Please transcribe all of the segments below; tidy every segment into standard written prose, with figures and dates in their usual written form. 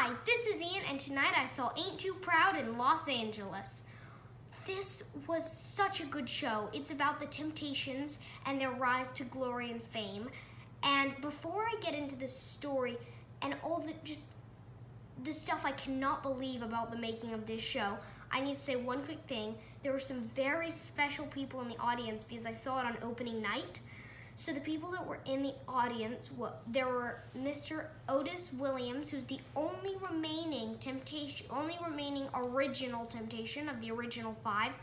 Hi, this is Ian, and tonight I saw Ain't Too Proud in Los Angeles. This was such a good show. It's about the Temptations and their rise to glory and fame. And before I get into the story and all the stuff I cannot believe about the making of this show, I need to say one quick thing. There were some very special people in the audience because I saw it on opening night. So the people that were in the audience, there were Mr. Otis Williams, who's the only remaining original Temptation of the original 5.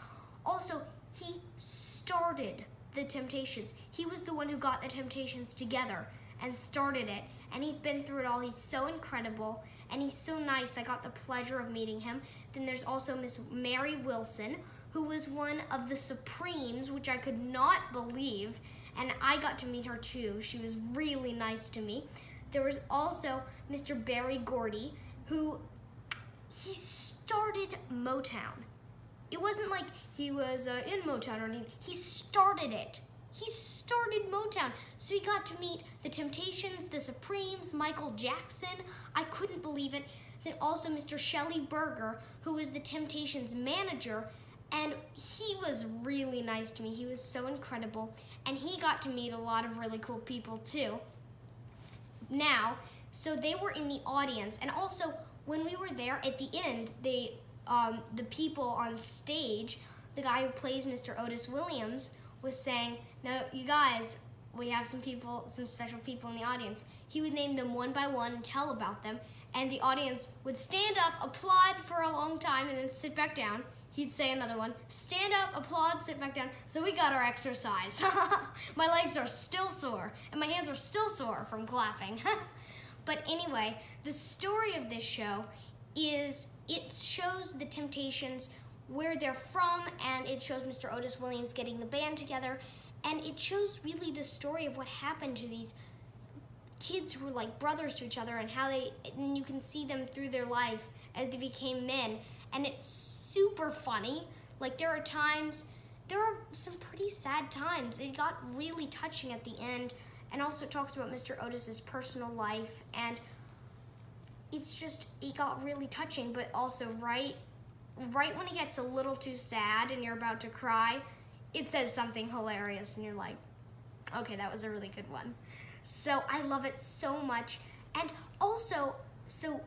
Also, he started the Temptations. He was the one who got the Temptations together and started it. And he's been through it all. He's so incredible. And he's so nice. I got the pleasure of meeting him. Then there's also Miss Mary Wilson, who was one of the Supremes, which I could not believe. And I got to meet her too. She was really nice to me. There was also Mr. Barry Gordy, who he started Motown. It wasn't like he was in Motown or anything. He started it. He started Motown. So he got to meet the Temptations, the Supremes, Michael Jackson. I couldn't believe it. Then also Mr. Shelley Berger, who was the Temptations manager. And he was really nice to me. He was so incredible. And he got to meet a lot of really cool people too. Now, so they were in the audience. And also, when we were there, at the end, the people on stage, the guy who plays Mr. Otis Williams, was saying, "Now, you guys, we have some special people in the audience." He would name them one by one and tell about them. And the audience would stand up, applaud for a long time, and then sit back down. He'd say another one, stand up, applaud, sit back down. So we got our exercise. My legs are still sore, and my hands are still sore from clapping. But anyway, the story of this show is it shows the Temptations, where they're from, and it shows Mr. Otis Williams getting the band together, and it shows really the story of what happened to these kids who were like brothers to each other, and and you can see them through their life as they became men. And it's super funny. Like, there are some pretty sad times. It got really touching at the end, and also talks about Mr. Otis's personal life, and it got really touching, but also right when it gets a little too sad and you're about to cry, it says something hilarious, and you're like, okay, that was a really good one. So I love it so much. And also, Mr.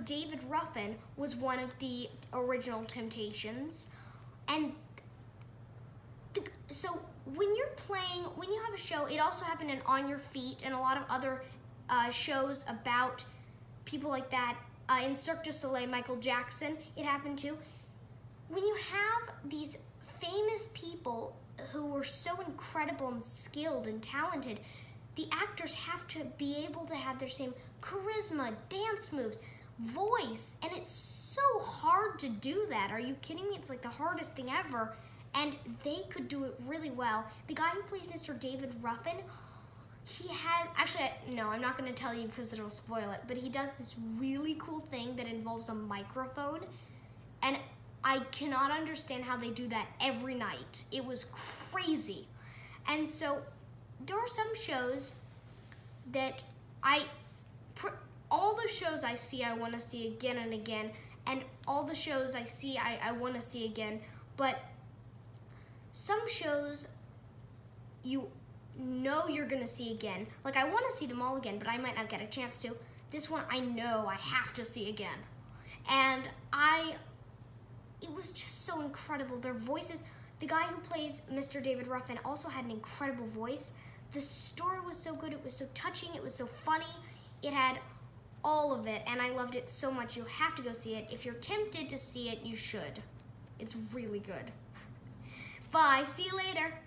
David Ruffin was one of the original Temptations. And so when you have a show, it also happened in On Your Feet and a lot of other shows about people like that. In Cirque du Soleil, Michael Jackson, it happened too. When you have these famous people who were so incredible and skilled and talented, the actors have to be able to have their same charisma, dance moves, voice, and it's so hard to do that. Are you kidding me? It's like the hardest thing ever, and they could do it really well. The guy who plays Mr. David Ruffin, I'm not going to tell you because it'll spoil it, but he does this really cool thing that involves a microphone, and I cannot understand how they do that every night. It was crazy. And so there are some shows that all the shows I see, I want to see again and again, and all the shows I see, I want to see again, but some shows you know you're going to see again. Like, I want to see them all again, but I might not get a chance to. This one, I know I have to see again. And it was just so incredible. Their voices, the guy who plays Mr. David Ruffin also had an incredible voice. The story was so good, it was so touching, it was so funny. It had all of it, and I loved it so much. You have to go see it. If you're tempted to see it, you should. It's really good. Bye, see you later.